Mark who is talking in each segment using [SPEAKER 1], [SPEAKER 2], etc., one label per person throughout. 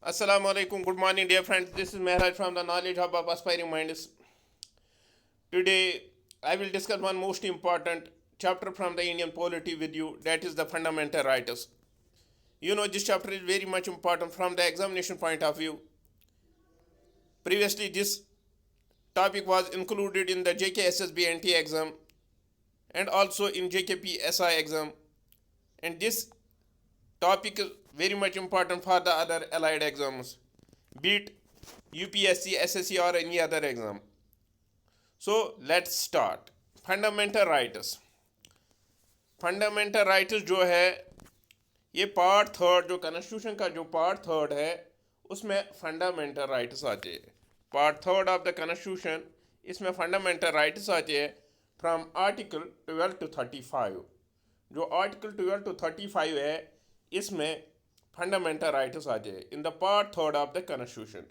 [SPEAKER 1] Assalamu alaikum. Good morning, dear friends. This is Mehraj from the Knowledge Hub of Aspiring Minds. Today, I will discuss one most important chapter from the Indian polity with you, that is the fundamental rights. You know, this chapter is very much important from the examination point of view. Previously, this topic was included in the JKSSB NT exam and also in JKP SI exam, and this topic is very much important for the other allied exams, be it UPSC, SSC or any other exam. So let's start. Fundamental rights. Fundamental rights जो है ये part third, जो constitution का जो part third है उसमें fundamental rights आते हैं. Part third of the constitution, इसमें फंडामेंटल राइट्स आते हैं फ्रॉम आर्टिकल 12 to 35. जो आर्टिकल 12 to 35 है इसमें फंडामेंटल राइट्स आते हैं in the part third of the constitution.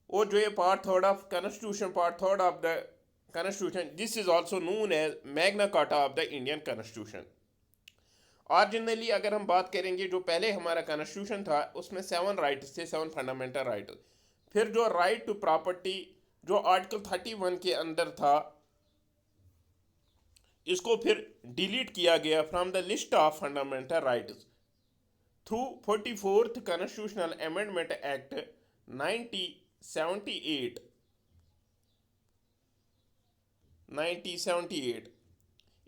[SPEAKER 1] और जो ये part third of constitution, part third of the constitution, this is also known as Magna Carta of the Indian constitution. Originally अगर हम बात करेंगे, जो पहले हमारा कॉन्स्टिट्यूशन था उसमें 7 राइट्स थे, 7 फंडामेंटल राइट्स. फिर जो राइट टू प्रॉपर्टी जो आर्टिकल 31 के अंदर था, इसको फिर डिलीट किया गया from the list of fundamental rights through 44th constitutional amendment act 1978.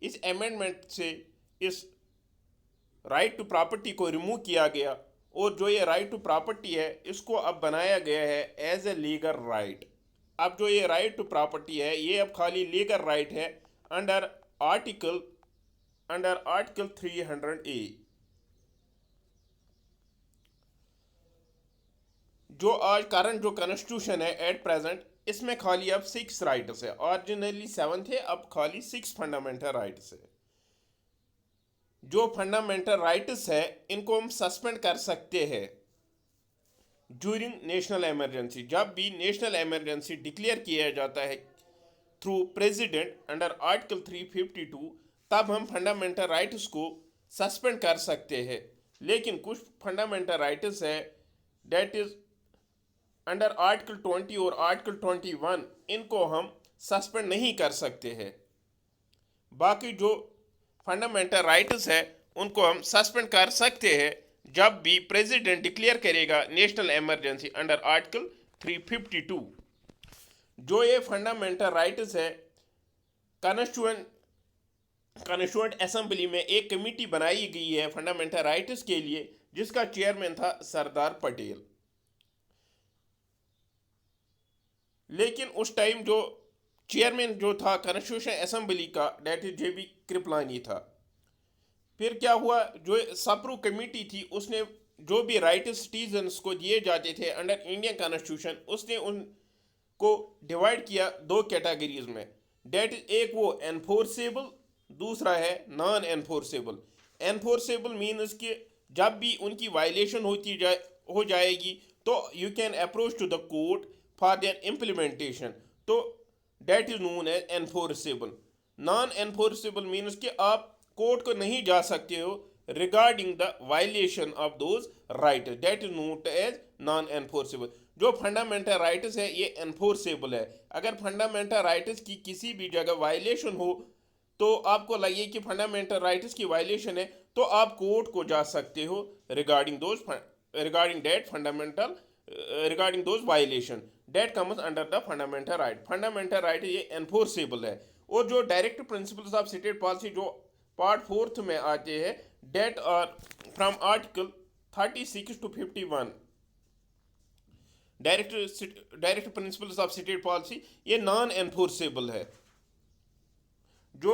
[SPEAKER 1] इस अमेंडमेंट से इस राइट टू प्रॉपर्टी को रिमूव किया गया और जो ये राइट टू प्रॉपर्टी है इसको अब बनाया गया है एज ए लीगल राइट. अब जो ये राइट टू प्रॉपर्टी है ये अब खाली लीगल राइट है अंडर आर्टिकल 300A. जो आज करंट जो कॉन्स्टिट्यूशन है एट प्रेजेंट, इसमें खाली अब 6 राइट्स है. ओरिजिनली 7 थे, अब खाली 6 फंडामेंटल राइट्स है. जो फंडामेंटल राइट्स है इनको हम सस्पेंड कर सकते हैं ड्यूरिंग नेशनल इमरजेंसी. जब भी नेशनल इमरजेंसी डिक्लेयर किया जाता है थ्रू प्रेसिडेंट अंडर आर्टिकल 352, तब हम फंडामेंटल राइट्स को सस्पेंड कर सकते हैं. लेकिन कुछ फंडामेंटल राइट्स है डेट इज अंडर आर्टिकल 20 और आर्टिकल 21, इनको हम सस्पेंड नहीं कर सकते हैं. बाकी जो फंडामेंटल राइट्स है उनको हम सस्पेंड कर सकते हैं जब भी प्रेसिडेंट डिक्लेयर करेगा नेशनल इमरजेंसी अंडर आर्टिकल 352. जो ये फंडामेंटल राइट्स है, कॉन्स्टिट्यूएंट असेंबली में एक कमेटी बनाई गई है फंडामेंटल राइट्स के लिए, जिसका चेयरमैन था सरदार पटेल. लेकिन उस टाइम जो चेयरमैन जो था कॉन्स्टिट्यूशन असेंबली का, डेट इज JB कृपलानी था. फिर क्या हुआ, जो सप्रू कमेटी थी उसने जो भी राइट्स सिटीजन्स को दिए जाते थे अंडर इंडियन कॉन्स्टिट्यूशन, उसने उनको डिवाइड किया 2 कैटेगरीज में. डेट इज एक वो एनफोर्सेबल, दूसरा है नॉन एनफोर्सेबल. एनफोर्सेबल मीन्स कि जब भी उनकी वायलेशन हो जाएगी तो you can approach to the court for their implementation. तो that is known as enforceable. Non enforceable means कि आप कोर्ट को नहीं जा सकते हो regarding the violation of those right, that is known as non enforceable. जो फंडामेंटल राइट्स है ये एनफोर्सेबल है. अगर फंडामेंटल राइट्स की किसी भी जगह वायलेशन हो तो आपको लगे कि फंडामेंटल राइट्स की वायलेशन है, तो आप कोर्ट को जा सकते हो regarding that fundamental regarding those violation that comes under the fundamental right. Fundamental right ये enforceable है. और जो direct principles of state policy जो पार्ट 4th में आते हैं, that are from article 36 to 51. Direct principles of state policy ये non enforceable है. जो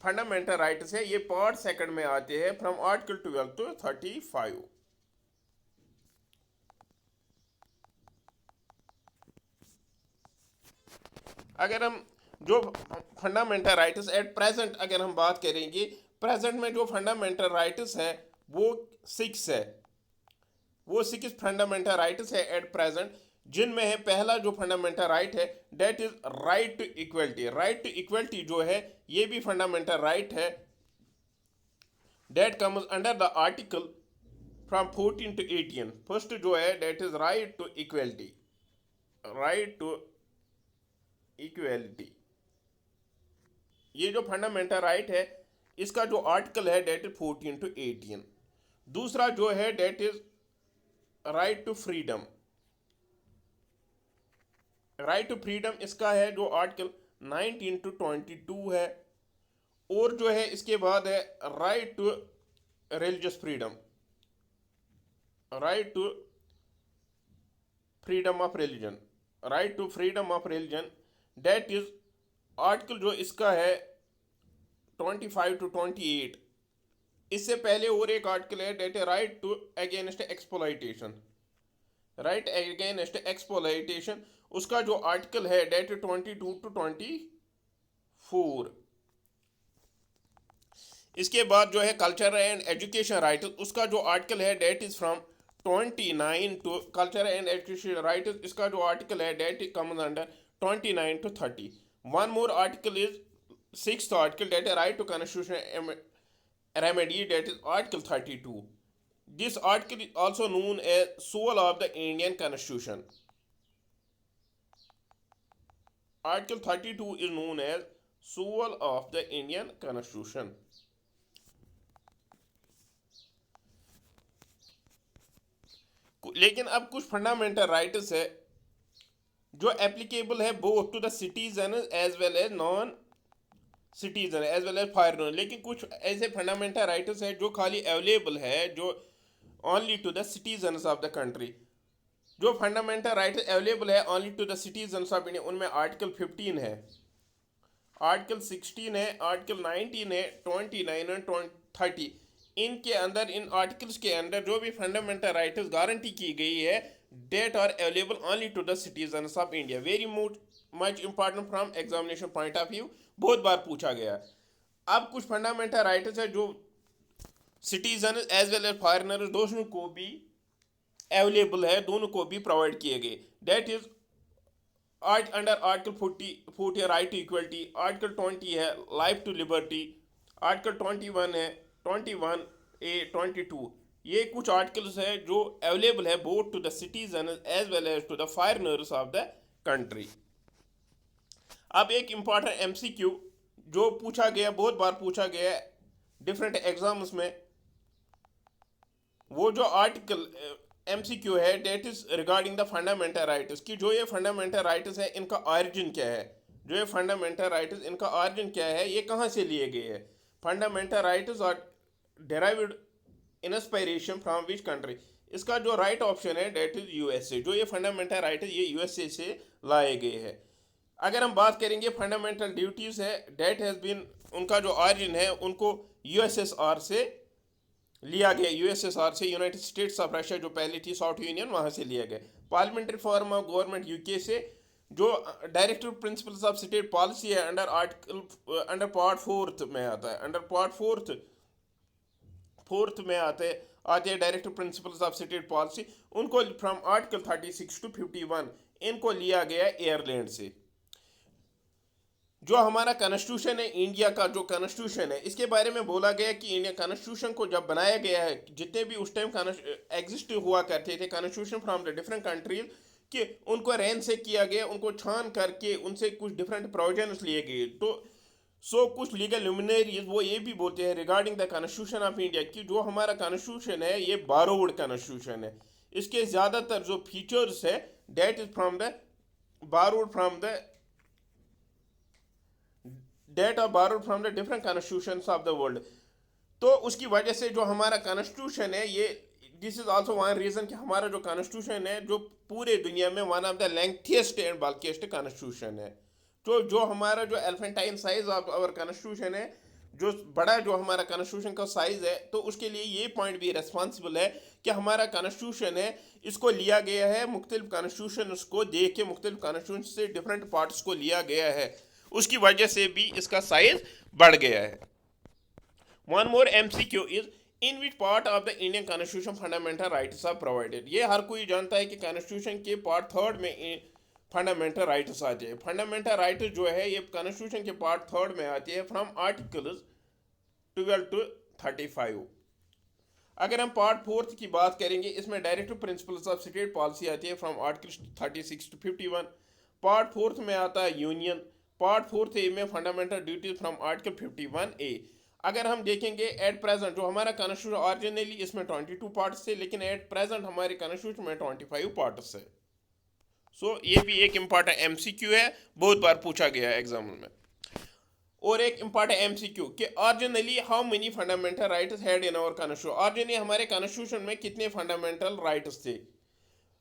[SPEAKER 1] फंडामेंटल राइट्स है ये पार्ट 2 में आते हैं फ्रॉम आर्टिकल 12 to 35. अगर हम जो फंडामेंटल राइट्स एट प्रेजेंट अगर हम बात करेंगे, प्रेजेंट में जो फंडामेंटल राइट्स हैं वो 6 है. वो 6 फंडामेंटल राइट्स है एट प्रेजेंट, जिनमें है पहला जो फंडामेंटल राइट है that is right to equality. Right to equality जो है ये भी फंडामेंटल राइट है, that comes under the article from 14 to 18। First जो है that is right to equality, right to equality. ये जो फंडामेंटल राइट है इसका जो आर्टिकल है डेट इज 14 to 18। दूसरा जो है that is right to freedom, right to freedom इसका है जो आर्टिकल 19 to 22 है। और जो है इसके बाद है right to religious freedom, right to freedom of religion, right to freedom of religion that is article जो इसका है 25 to 28। इससे पहले और एक आर्टिकल है that is right to against exploitation, right against exploitation, उसका जो आर्टिकल है डेट 22 to 24। इसके बाद जो है कल्चर एंड एजुकेशन राइट, उसका जो आर्टिकल है that is from 29 to culture and education right, इसका जो आर्टिकल है that comes under 29 to 30। One more article is 6th article that is right to constitution remedy that is article 32। This article is also known as soul of the Indian constitution. Article 32 is known as soul of the Indian constitution. लेकिन अब कुछ fundamental rights है जो applicable है both to the citizen as well as non citizen as well as foreigner. लेकिन कुछ ऐसे fundamental rights है जो खाली अवेलेबल है जो only to the citizens of the country. जो फंडामेंटल राइट्स अवेलेबल है only to the citizens of India, उनमें आर्टिकल 15 है, आर्टिकल 16 है, आर्टिकल 19 है, 29 और 30। इनके अंदर, इन आर्टिकल्स के अंदर जो भी फंडामेंटल राइट्स गारंटी की गई है that are available only to the citizens of India. Very much important from examination point of view, बहुत बार पूछा गया। अब कुछ फंडामेंटल राइट्स है जो citizen as well as foreigner दोनों को भी अवेलेबल है, दोनों को भी प्रोवाइड किए गए। That is under article 40 right to equality, article 20 है लाइफ टू लिबर्टी, आर्टिकल 21 है 21A 22। ये कुछ आर्टिकल्स है जो अवेलेबल है both to the citizen as well as to the foreigners of the country. अब एक इम्पॉर्टेंट MCQ जो पूछा गया, बहुत बार पूछा गया डिफरेंट एग्जाम्स में, वो जो आर्टिकल MCQ है that is regarding the fundamental rights कि जो ये फंडामेंटल राइट्स है इनका ऑरिजिन क्या है, जो ये फंडामेंटल राइट्स इनका ऑरिजिन क्या है, ये कहाँ से लिए गए हैं। Fundamental rights are derived inspiration from which country। इसका जो राइट ऑप्शन है डेट इज USA। जो ये फंडामेंटल राइट है ये USA से लाए गए हैं। अगर हम बात करेंगे फंडामेंटल ड्यूटीज है डेट हैज़ बीन, उनका जो ऑरिजिन है उनको USSR से लिया गया, USSR से, यूनाइटेड स्टेट्स ऑफ रशिया जो पहले थी साउथ यूनियन, वहाँ से लिया गया। Parliamentary form of government UK से, जो directive principles of state policy है अंडर आर्टिकल अंडर पार्ट 4 में आता है, अंडर पार्ट 4 में आते हैं directive principles of state policy, उनको फ्रॉम आर्टिकल 36 to 51 इनको लिया गया एयरलैंड से। जो हमारा कॉन्स्टिट्यूशन है इंडिया का, जो कॉन्स्टिट्यूशन है इसके बारे में बोला गया कि इंडिया कॉन्स्टिट्यूशन को जब बनाया गया है, जितने भी उस टाइम एग्जिस्ट हुआ करते थे constitution from the different countries, कि उनको रैन से किया गया, उनको छान करके उनसे कुछ डिफरेंट प्रोविजंस लिए गए। तो कुछ लीगल लुमिनरीज वो ये भी बोलते हैं regarding the constitution of India कि जो हमारा कॉन्स्टिट्यूशन है ये बारोड कॉन्स्टिट्यूशन है, इसके ज़्यादातर जो फीचर्स है that is from the borrowed from the that are borrowed from the different constitutions of the world. तो उसकी वजह से जो हमारा कॉन्स्टिट्यूशन है ये, this is also one reason कि हमारा जो कॉन्स्टिट्यूशन है जो पूरे दुनिया में one of the lengthiest and bulkiest constitution है। तो जो हमारा जो elephantine size of our constitution है, जो बड़ा जो हमारा कॉन्स्टिट्यूशन का साइज़ है, तो उसके लिए ये पॉइंट भी रिस्पॉन्सिबल है कि हमारा कॉन्स्टिट्यूशन है इसको लिया गया है मुख्तलिफ कॉन्स्टिट्यूशन को देख के, मुख्तलिफ कॉन्स्टिट्यूशन से डिफरेंट पार्ट्स को लिया गया है, उसकी वजह से भी इसका साइज बढ़ गया है। One more MCQ is in which part of the Indian constitution fundamental rights are provided. ये हर कोई जानता है कि कॉन्स्टिट्यूशन के पार्ट 3 में फंडामेंटल राइट्स आते हैं। फंडामेंटल राइट्स जो है ये कॉन्स्टिट्यूशन के पार्ट 3 में आती है फ्रॉम आर्टिकल्स 12 to 35। अगर हम पार्ट फोर्थ की बात करेंगे, इसमें directive principles of state policy आती है from article 36 to 51। Part fourth में आता है यूनियन। पार्ट फोर्थ ए में fundamental duties from article 51A। अगर हम देखेंगे एट प्रेजेंट जो हमारा कॉन्स्टिट्यूशन ऑरिजिनली इसमें 22 पार्ट्स थे, लेकिन एट प्रेजेंट हमारे कॉन्स्टिट्यूशन में 25 पार्ट्स है। सो ये भी एक इम्पॉर्टेंट एमसीक्यू है, बहुत बार पूछा गया है एग्जाम में। और एक इम्पॉर्टेंट एमसीक्यू कि originally how many fundamental rights had in our constitution, originally हमारे कॉन्स्टिट्यूशन में कितने फंडामेंटल राइट्स थे।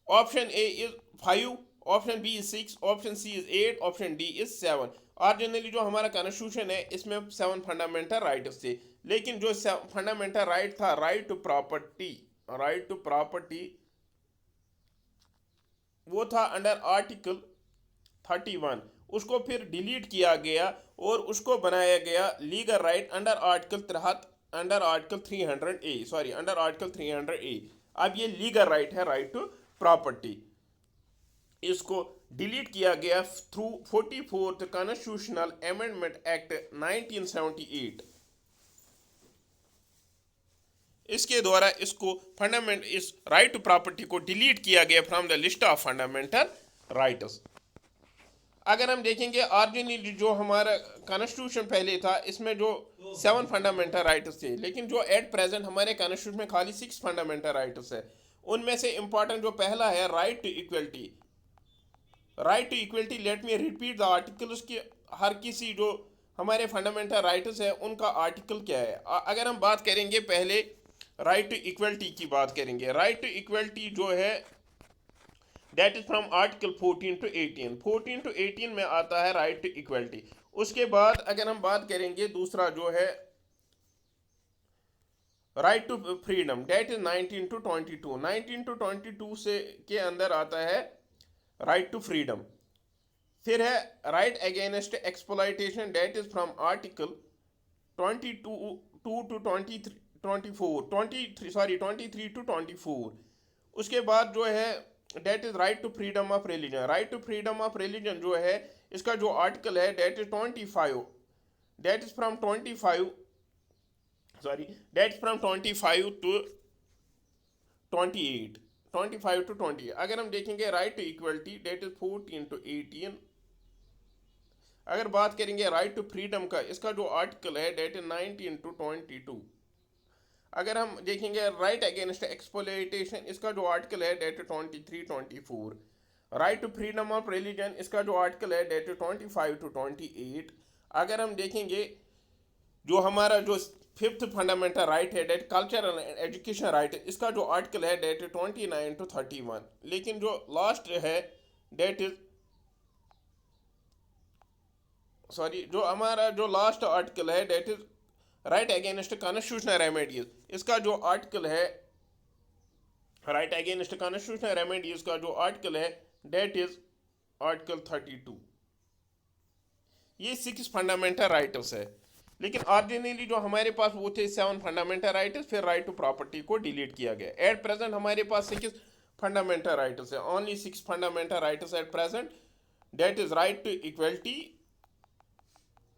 [SPEAKER 1] Option A is 5, option B is 6, option C is 8, option D is 7। Originally जो हमारा कॉन्स्टिट्यूशन है इसमें 7 फंडामेंटल राइट्स थे, लेकिन जो फंडामेंटल राइट था right to property, right to property, वो था अंडर आर्टिकल 31। उसको फिर डिलीट किया गया और उसको बनाया गया legal right under article 300A, sorry under article 300A। अब ये लीगल राइट है, राइट टू प्रॉपर्टी। इसको डिलीट किया गया through 44th constitutional amendment act 1978। इसके द्वारा इसको इस राइट टू प्रॉपर्टी को डिलीट किया गया from the list of fundamental rights. अगर हम देखेंगे ऑरिजिनली जो हमारा कॉन्स्टिट्यूशन पहले था इसमें जो 7 फंडामेंटल राइट्स थे, लेकिन जो एट प्रेजेंट हमारे कॉन्स्टिट्यूशन में खाली 6 फंडामेंटल राइट्स है। उनमें से इंपॉर्टेंट जो पहला है right to equality. Right to equality, let me repeat the articles की, हर किसी जो हमारे फंडामेंटल राइट्स है उनका आर्टिकल क्या है। अगर हम बात करेंगे पहले राइट टू इक्वलिटी की बात करेंगे। राइट टू इक्वलिटी जो है that is from article 14 to 18। 14 to 18 में आता है राइट टू इक्वलिटी। उसके बाद अगर हम बात करेंगे दूसरा जो है right to freedom, that is 19 to 22। 19 to 22 से के अंदर आता है राइट टू फ्रीडम। फिर है right against exploitation, that is from article 22 to 23 to 24। उसके बाद जो है that is right to freedom of religion. Right to freedom of religion जो है इसका जो आर्टिकल है that is 25, that is from 25 to 28, 25 to 20। अगर हम देखेंगे right to equality that is 14 to 18। अगर बात करेंगे राइट टू फ्रीडम का, इसका जो आर्टिकल है डेट इज 19 to 22। अगर हम देखेंगे राइट अगेंस्ट एक्सप्लॉयटेशन, इसका जो आर्टिकल है that 23, 24। Right to freedom of religion, इसका जो आर्टिकल है डेट 25 to 28। अगर हम देखेंगे जो हमारा जो 5th फंडामेंटल राइट है that cultural and education right, इसका जो आर्टिकल है डेट 29 to 31। लेकिन जो लास्ट है डेट इज जो हमारा जो लास्ट आर्टिकल है that is right against constitutional remedies, इसका जो आर्टिकल है राइट अगेंस्ट कॉन्स्टिट्यूशनल रेमेडीज का जो आर्टिकल है डेट इज आर्टिकल 32। ये 6 फंडामेंटल राइट्स है, लेकिन ऑरिजिनली जो हमारे पास वो थे 7 फंडामेंटल राइट्स, फिर राइट टू प्रॉपर्टी को डिलीट किया गया। एट प्रेजेंट हमारे पास 6 फंडामेंटल राइट्स है, only 6 fundamental rights at present, that is right to equality,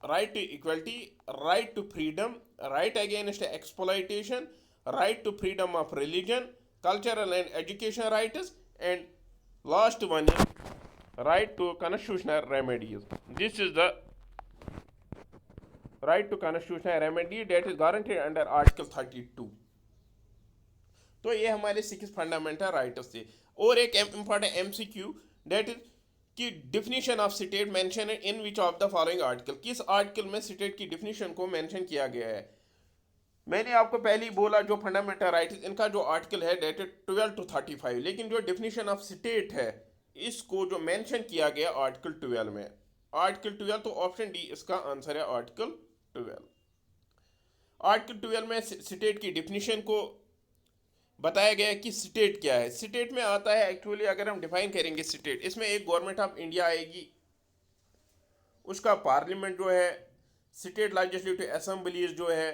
[SPEAKER 1] right to freedom, right against exploitation, right to freedom of religion, cultural and education rights, and last one is right to constitutional remedies. This is the right to constitutional remedy that is guaranteed under Article 32. तो ये हमारे 6 fundamental rights थे। और एक important MCQ date is की definition of state mention in which of the following article, किस article में state की डिफिनीशन को मेंशन किया गया है। मैंने आपको पहले ही बोला जो फंडामेंटल राइट्स इनका जो आर्टिकल है डेटेड 12 to 35, लेकिन जो डिफिनीशन ऑफ स्टेट है इसको जो मेंशन किया गया आर्टिकल 12 में, आर्टिकल 12, तो ऑप्शन डी इसका आंसर है आर्टिकल 12। आर्टिकल 12 में स्टेट की डिफिनीशन को बताया गया कि स्टेट क्या है। स्टेट में आता है एक्चुअली अगर हम डिफाइन करेंगे स्टेट, इसमें एक गवर्नमेंट ऑफ इंडिया आएगी, उसका पार्लियामेंट जो है, स्टेट लेजिस्लेटिव असेंबलीज जो है,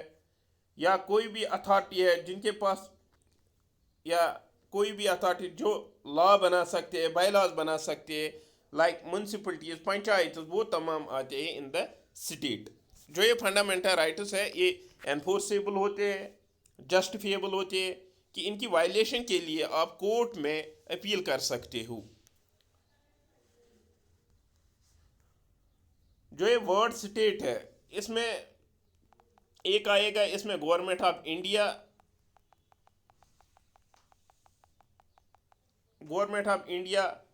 [SPEAKER 1] या कोई भी अथॉरिटी है जिनके पास, या कोई भी अथॉरिटी जो लॉ बना सकते हैं, बाई लॉज बना सकते हैं, लाइक म्यूनसिपलिटीज, पंचायत, वो तमाम आते हैं इन द स्टेट। जो ये फंडामेंटल राइट्स है ये एनफोर्सेबल होते हैं, जस्टिफिएबल होते हैं कि इनकी वायलेशन के लिए आप कोर्ट में अपील कर सकते हो। जो ये वर्ड स्टेट है, इसमें एक आएगा, इसमें government of India,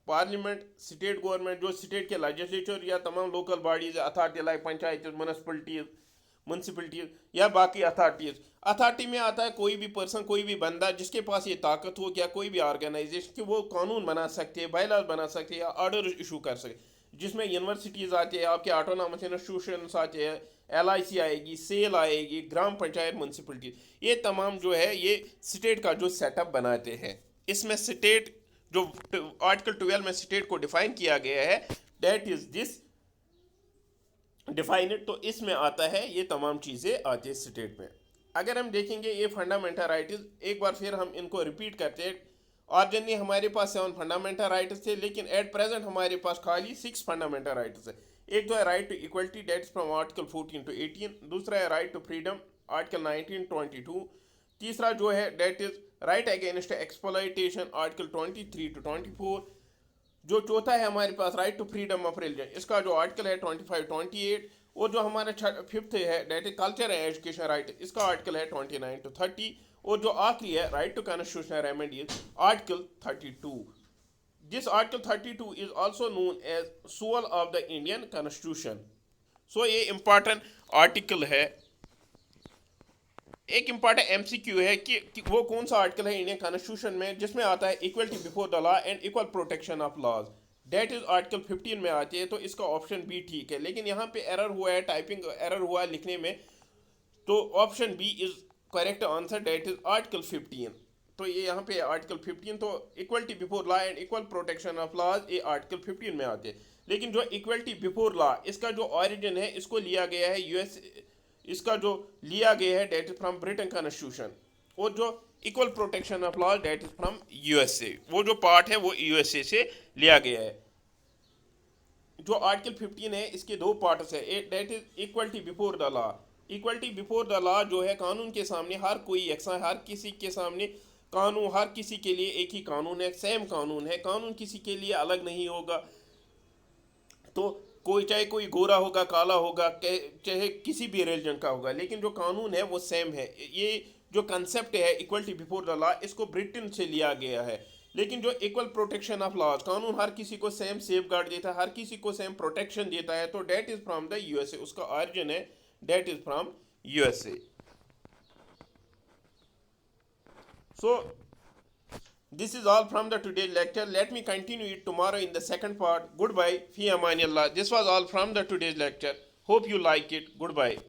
[SPEAKER 1] parliament, state government, जो स्टेट के लेजिस्लेचर या तमाम local bodies authority like panchayat, municipalities या बाकी अथॉरिटी में आता है कोई भी पर्सन, कोई भी बंदा जिसके पास ये ताकत हो, या कोई भी ऑर्गेनाइजेशन कि वो कानून बना सकते हैं, बायलॉज बना सकते हैं या ऑर्डर इशू कर सकते, जिसमें यूनिवर्सिटीज़ आती है, आपके ऑटोनॉमस इंस्टीट्यूशंस आते हैं, LIC आएगी, सेल आएगी, ग्राम पंचायत, म्यूनसिपलिटी, ये तमाम जो है ये स्टेट का जो सेटअप बनाते हैं। इसमें स्टेट जो आर्टिकल 12 में स्टेट को डिफाइन किया गया है, डेट इज दिस डिफाइंड, तो इसमें आता है ये तमाम चीज़ें आती है स्टेट में। अगर हम देखेंगे ये फंडामेंटल राइट्स, एक बार फिर हम इनको रिपीट करते हैं। ऑरिजिनली हमारे पास 7 फंडामेंटल राइट्स थे, लेकिन एट प्रेजेंट हमारे पास खाली 6 फंडामेंटल राइट्स है। एक तो है right to equality, that is from article 14 to 18। दूसरा है right to freedom, article 19 to 22। तीसरा जो है that is right against exploitation, article 23 to 24। जो चौथा है हमारे पास right to freedom of religion, इसका जो आर्टिकल है 25 28। और जो हमारा फिफ्थ है that is culture and education right, इसका आर्टिकल है 29 to 30। और जो आखिरी है right to constitutional remedies, article 32। This article 32 is also known as soul of the Indian constitution. So ये इंपॉर्टेंट आर्टिकल है। एक इंपॉर्टेंट MCQ है कि वो कौन सा आर्टिकल है इंडियन कॉन्स्टिट्यूशन में जिसमें आता है equality before the law and equal protection of laws, that is article 15 में आती है। तो इसका ऑप्शन बी ठीक है, लेकिन यहाँ पे एरर हुआ है, टाइपिंग एरर हुआ है लिखने में, तो option B is correct answer, that is article 15। तो ये यहाँ पे आर्टिकल 15, तो equality before law and equal protection of laws ये आर्टिकल 15 में आते हैं। लेकिन जो इक्वलिटी बिफोर लॉ, इसका जो ऑरिजिन है इसको लिया गया है US, इसका जो लिया गया है that is from Britain constitution. और जो equal protection of law that is from USA, वो जो पार्ट है वो USA से लिया गया है। जो आर्टिकल 15 है इसके दो पार्ट्स है, that is equality before the law. Equality before the law जो है कानून के सामने हर कोई यकसा, हर किसी के सामने कानून, हर किसी के लिए एक ही कानून है, सेम कानून है, कानून किसी के लिए अलग नहीं होगा। तो कोई चाहे कोई गोरा होगा, काला होगा, चाहे किसी भी रिलीजन का होगा, लेकिन जो कानून है वो सेम है। ये जो कंसेप्ट है इक्वलिटी बिफोर द लॉ, इसको ब्रिटेन से लिया गया है। लेकिन जो इक्वल प्रोटेक्शन ऑफ लॉज, कानून हर किसी को सेम सेफ गार्ड देता है, हर किसी को सेम प्रोटेक्शन देता है, तो that is from the USA, उसका ऑरिजिन है that is from USA। So this is all from the today's lecture. Let me continue it tomorrow in the second part. Goodbye. Fi amanillah. This was all from the today's lecture. Hope you like it. Goodbye.